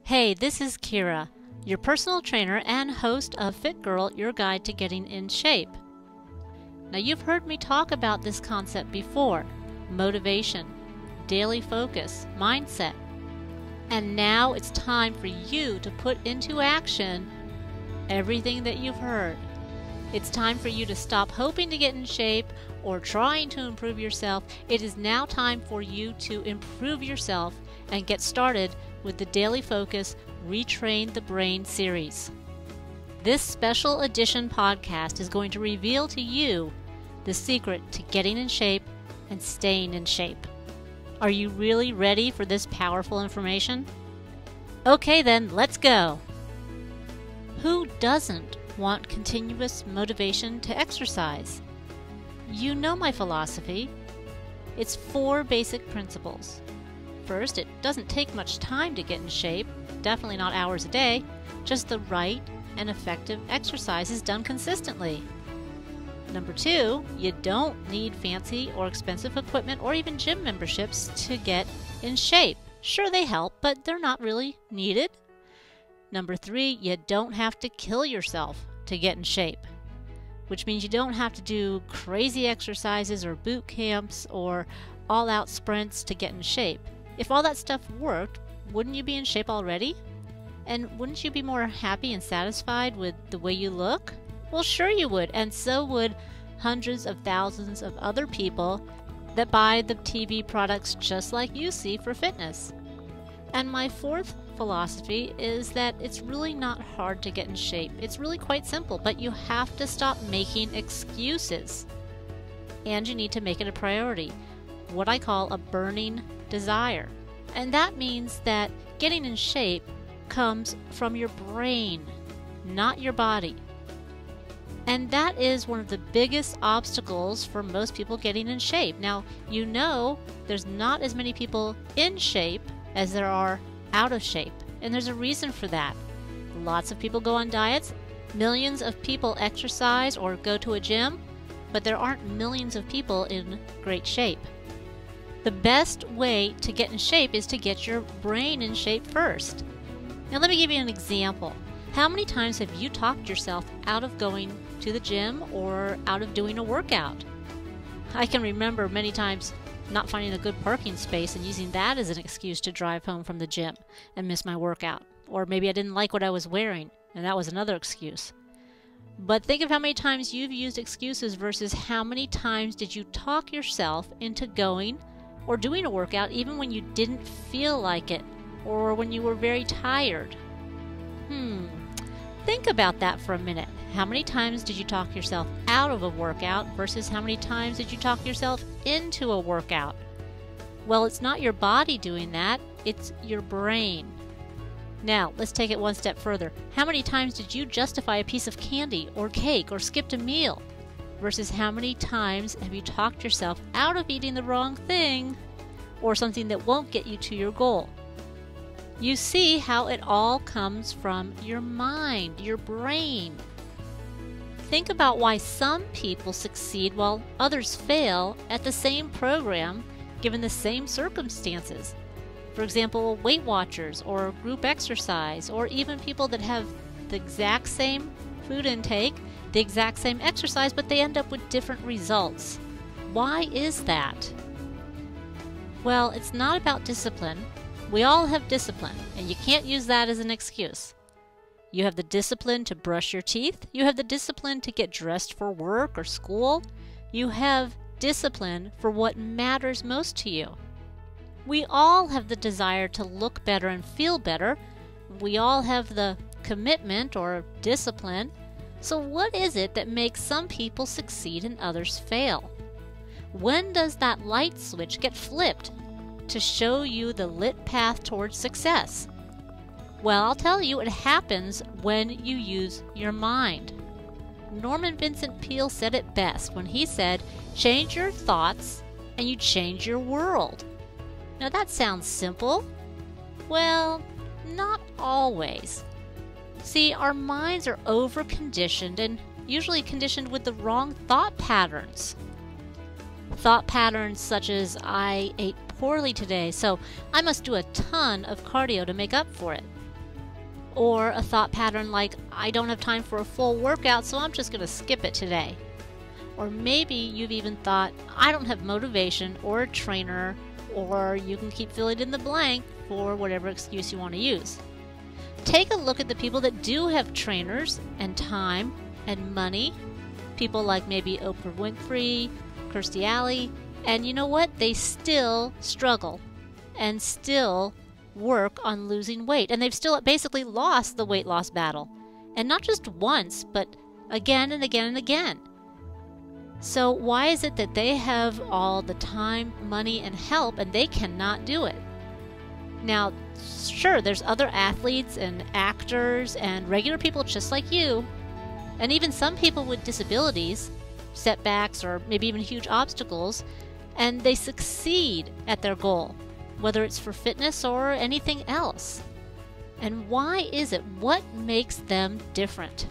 Hey, this is Kira, your personal trainer and host of Fit Girl, your guide to getting in shape. Now, you've heard me talk about this concept before: motivation, daily focus, mindset. And now it's time for you to put into action everything that you've heard. It's time for you to stop hoping to get in shape or trying to improve yourself. It is now time for you to improve yourself and get started with the Daily Focus Retrain the Brain series. This special edition podcast is going to reveal to you the secret to getting in shape and staying in shape. Are you really ready for this powerful information? Okay then, let's go! Who doesn't want continuous motivation to exercise? You know my philosophy. It's 4 basic principles. First, it doesn't take much time to get in shape, definitely not hours a day, just the right and effective exercises done consistently. Number 2, you don't need fancy or expensive equipment or even gym memberships to get in shape. Sure, they help, but they're not really needed. Number 3, you don't have to kill yourself to get in shape, which means you don't have to do crazy exercises or boot camps or all-out sprints to get in shape. If all that stuff worked, wouldn't you be in shape already? And wouldn't you be more happy and satisfied with the way you look? Well, sure you would, and so would hundreds of thousands of other people that buy the TV products just like you see for fitness. And my 4th philosophy is that it's really not hard to get in shape. It's really quite simple, but you have to stop making excuses. And you need to make it a priority, what I call a burning desire. And that means that getting in shape comes from your brain, not your body. And that is one of the biggest obstacles for most people getting in shape. Now, you know there's not as many people in shape as there are out of shape. And there's a reason for that. Lots of people go on diets. Millions of people exercise or go to a gym. But there aren't millions of people in great shape. The best way to get in shape is to get your brain in shape first. Now let me give you an example. How many times have you talked yourself out of going to the gym or out of doing a workout? I can remember many times not finding a good parking space and using that as an excuse to drive home from the gym and miss my workout. Or maybe I didn't like what I was wearing, and that was another excuse. But think of how many times you've used excuses versus how many times did you talk yourself into going or doing a workout even when you didn't feel like it or when you were very tired. Think about that for a minute. How many times did you talk yourself out of a workout versus how many times did you talk yourself into a workout? Well, it's not your body doing that, it's your brain. Now, let's take it one step further. How many times did you justify a piece of candy or cake or skipped a meal versus how many times have you talked yourself out of eating the wrong thing or something that won't get you to your goal? You see how it all comes from your mind, your brain. Think about why some people succeed while others fail at the same program given the same circumstances. For example, Weight Watchers or group exercise, or even people that have the exact same food intake, the exact same exercise, but they end up with different results. Why is that? Well, it's not about discipline. We all have discipline, and you can't use that as an excuse. You have the discipline to brush your teeth. You have the discipline to get dressed for work or school. You have discipline for what matters most to you. We all have the desire to look better and feel better. We all have the commitment or discipline. So what is it that makes some people succeed and others fail? When does that light switch get flipped to show you the lit path towards success? Well, I'll tell you, it happens when you use your mind. Norman Vincent Peale said it best when he said, "Change your thoughts and you change your world." Now that sounds simple. Well, not always. See, our minds are over-conditioned and usually conditioned with the wrong thought patterns. Thought patterns such as, I ate poorly today, so I must do a ton of cardio to make up for it. Or a thought pattern like, I don't have time for a full workout, so I'm just going to skip it today. Or maybe you've even thought, I don't have motivation or a trainer, or you can keep filling in the blank for whatever excuse you want to use. Take a look at the people that do have trainers and time and money. People like maybe Oprah Winfrey, Kirstie Alley, and you know what? They still struggle and still work on losing weight, and they've still basically lost the weight loss battle, and not just once, but again and again and again. So why is it that they have all the time, money, and help, and they cannot do it? Now, sure, there's other athletes and actors and regular people just like you, and even some people with disabilities, setbacks, or maybe even huge obstacles, and they succeed at their goal, whether it's for fitness or anything else. And why is it? What makes them different?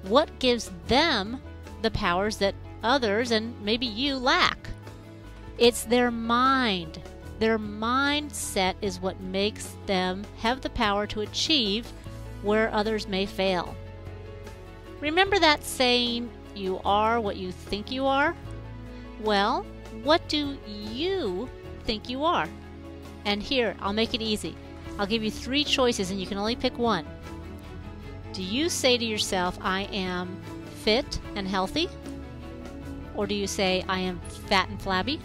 What gives them the powers that others, and maybe you, lack? It's their mind. Their mindset is what makes them have the power to achieve where others may fail. Remember that saying, you are what you think you are? Well, what do you think you are? And here, I'll make it easy. I'll give you 3 choices and you can only pick one. Do you say to yourself, I am fit and healthy? Or do you say, I am fat and flabby?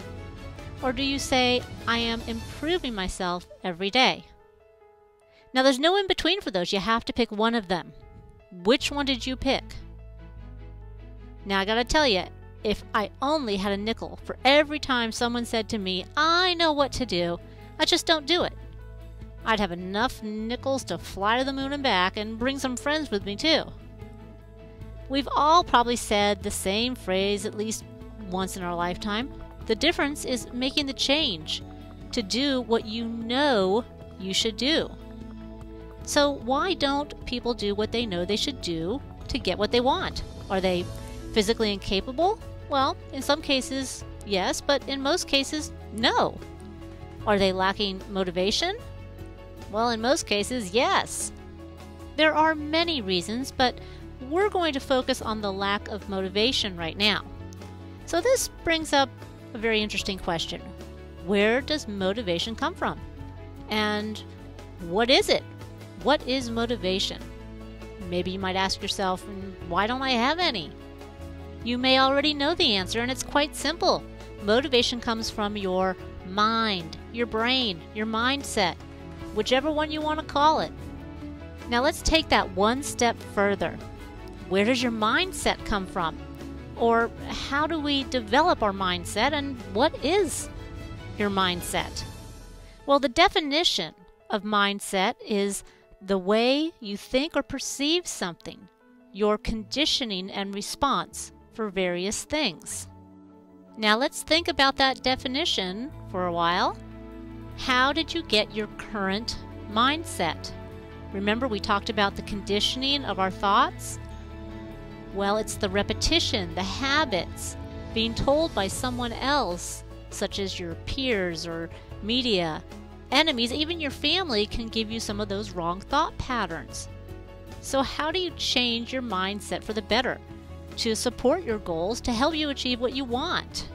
Or do you say, I am improving myself every day? Now, there's no in between for those. You have to pick one of them. Which one did you pick? Now, I gotta tell you, if I only had a nickel for every time someone said to me, I know what to do, I just don't do it, I'd have enough nickels to fly to the moon and back and bring some friends with me too. We've all probably said the same phrase at least once in our lifetime. The difference is making the change to do what you know you should do. So why don't people do what they know they should do to get what they want? Are they physically incapable? Well, in some cases, yes, but in most cases, no. Are they lacking motivation? Well, in most cases, yes. There are many reasons, but we're going to focus on the lack of motivation right now. So this brings up a very interesting question. Where does motivation come from? And what is it? What is motivation? Maybe you might ask yourself, why don't I have any? You may already know the answer, and it's quite simple. Motivation comes from your mind, your brain, your mindset, whichever one you want to call it. Now let's take that one step further. Where does your mindset come from? Or how do we develop our mindset, and what is your mindset? Well, the definition of mindset is the way you think or perceive something, your conditioning and response for various things. Now let's think about that definition for a while. How did you get your current mindset? Remember, we talked about the conditioning of our thoughts? Well, it's the repetition, the habits, being told by someone else, such as your peers or media, enemies, even your family can give you some of those wrong thought patterns. So how do you change your mindset for the better, to support your goals, to help you achieve what you want?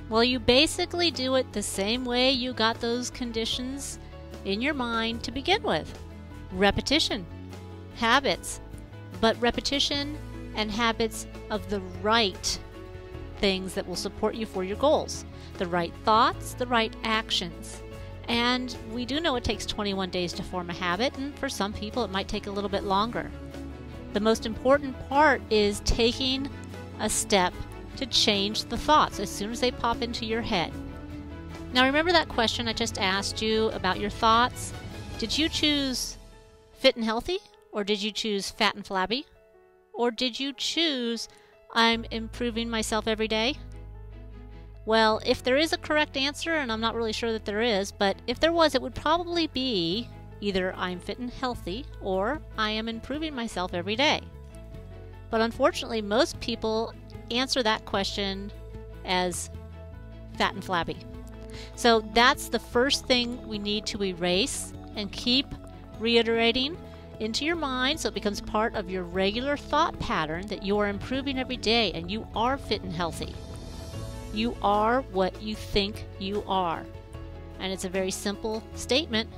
Well, you basically do it the same way you got those conditions in your mind to begin with. Repetition, habits, but repetition and habits of the right things that will support you for your goals. The right thoughts, the right actions. And we do know it takes 21 days to form a habit, and for some people it might take a little bit longer. The most important part is taking a step to change the thoughts as soon as they pop into your head. Now remember that question I just asked you about your thoughts? Did you choose fit and healthy? Or did you choose fat and flabby? Or did you choose I'm improving myself every day? Well, if there is a correct answer, and I'm not really sure that there is, but if there was, it would probably be either I'm fit and healthy or I am improving myself every day. But unfortunately, most people answer that question as fat and flabby. So that's the first thing we need to erase and keep reiterating into your mind so it becomes part of your regular thought pattern that you are improving every day and you are fit and healthy. You are what you think you are. And it's a very simple statement,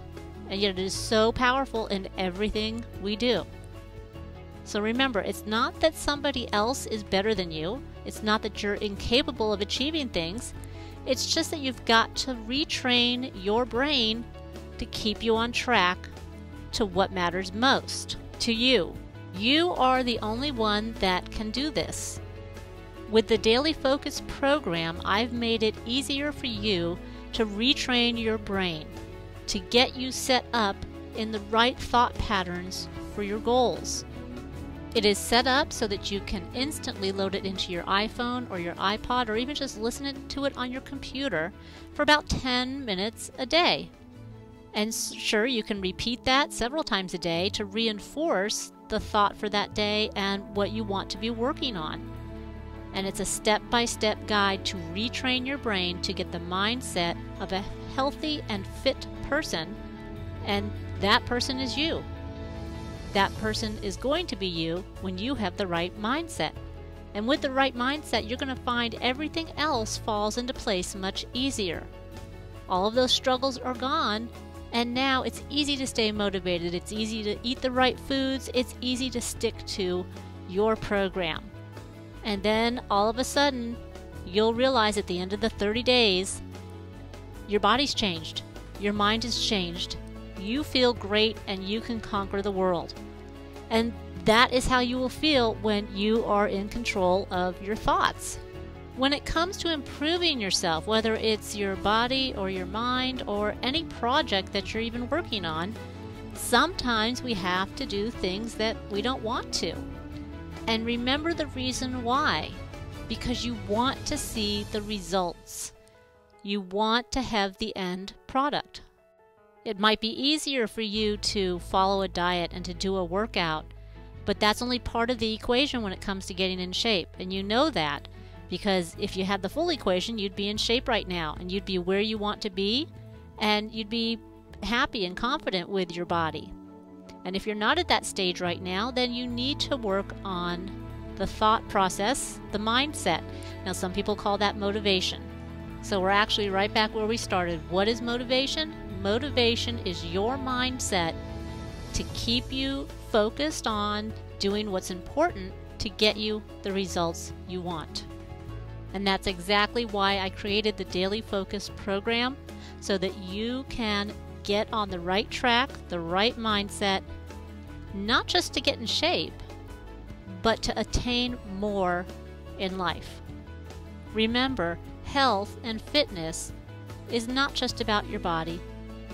and yet it is so powerful in everything we do. So remember, it's not that somebody else is better than you. It's not that you're incapable of achieving things. It's just that you've got to retrain your brain to keep you on track to what matters most to you. You are the only one that can do this. With the Daily Focus program, I've made it easier for you to retrain your brain, to get you set up in the right thought patterns for your goals. It is set up so that you can instantly load it into your iPhone or your iPod, or even just listen to it on your computer for about 10 minutes a day. And sure, you can repeat that several times a day to reinforce the thought for that day and what you want to be working on. And it's a step-by-step guide to retrain your brain to get the mindset of a healthy and fit person, and that person is you. That person is going to be you when you have the right mindset. And with the right mindset, you're going to find everything else falls into place much easier. All of those struggles are gone, and now it's easy to stay motivated. It's easy to eat the right foods. It's easy to stick to your program. And then all of a sudden, you'll realize at the end of the 30 days, your body's changed. Your mind has changed. You feel great and you can conquer the world. And that is how you will feel when you are in control of your thoughts. When it comes to improving yourself, whether it's your body or your mind or any project that you're even working on, sometimes we have to do things that we don't want to. And remember the reason why. Because you want to see the results. You want to have the end product. It might be easier for you to follow a diet and to do a workout, but that's only part of the equation when it comes to getting in shape. And you know that because if you had the full equation, you'd be in shape right now and you'd be where you want to be and you'd be happy and confident with your body. And if you're not at that stage right now, then you need to work on the thought process, the mindset. Now, some people call that motivation. So we're actually right back where we started. What is motivation? Motivation is your mindset to keep you focused on doing what's important to get you the results you want. And that's exactly why I created the Daily Focus program, so that you can get on the right track, the right mindset, not just to get in shape, but to attain more in life. Remember, health and fitness is not just about your body,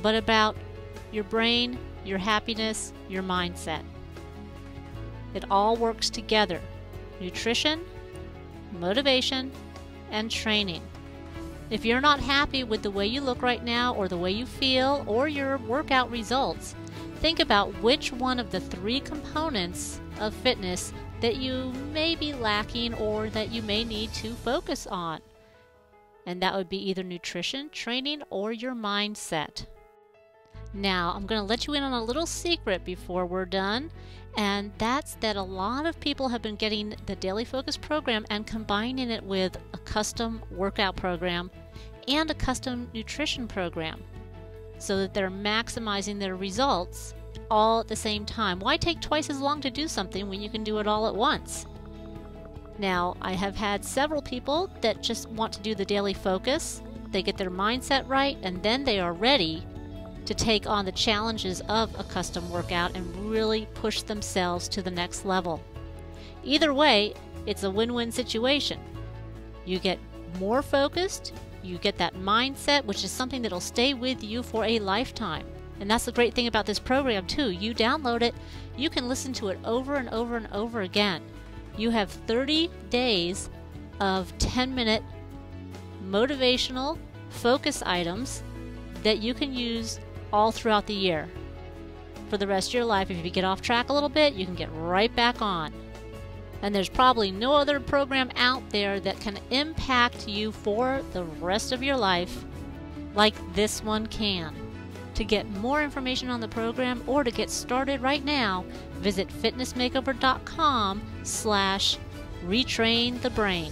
but about your brain, your happiness, your mindset. It all works together. Nutrition, motivation, and training. If you're not happy with the way you look right now, or the way you feel, or your workout results, think about which one of the 3 components of fitness that you may be lacking or that you may need to focus on. And that would be either nutrition, training, or your mindset. Now, I'm going to let you in on a little secret before we're done, and that's that a lot of people have been getting the Daily Focus program and combining it with a custom workout program and a custom nutrition program so that they're maximizing their results all at the same time. Why take twice as long to do something when you can do it all at once? Now, I have had several people that just want to do the Daily Focus. They get their mindset right, and then they are ready to take on the challenges of a custom workout and really push themselves to the next level. Either way, it's a win-win situation. You get more focused, you get that mindset, which is something that'll stay with you for a lifetime. And that's the great thing about this program too. You download it, you can listen to it over and over and over again. You have 30 days of 10-minute motivational focus items that you can use all throughout the year. For the rest of your life, if you get off track a little bit, you can get right back on. And there's probably no other program out there that can impact you for the rest of your life like this one can, to To get more information on the program or to get started right now, visit fitnessmakeover.com/retrain the brain.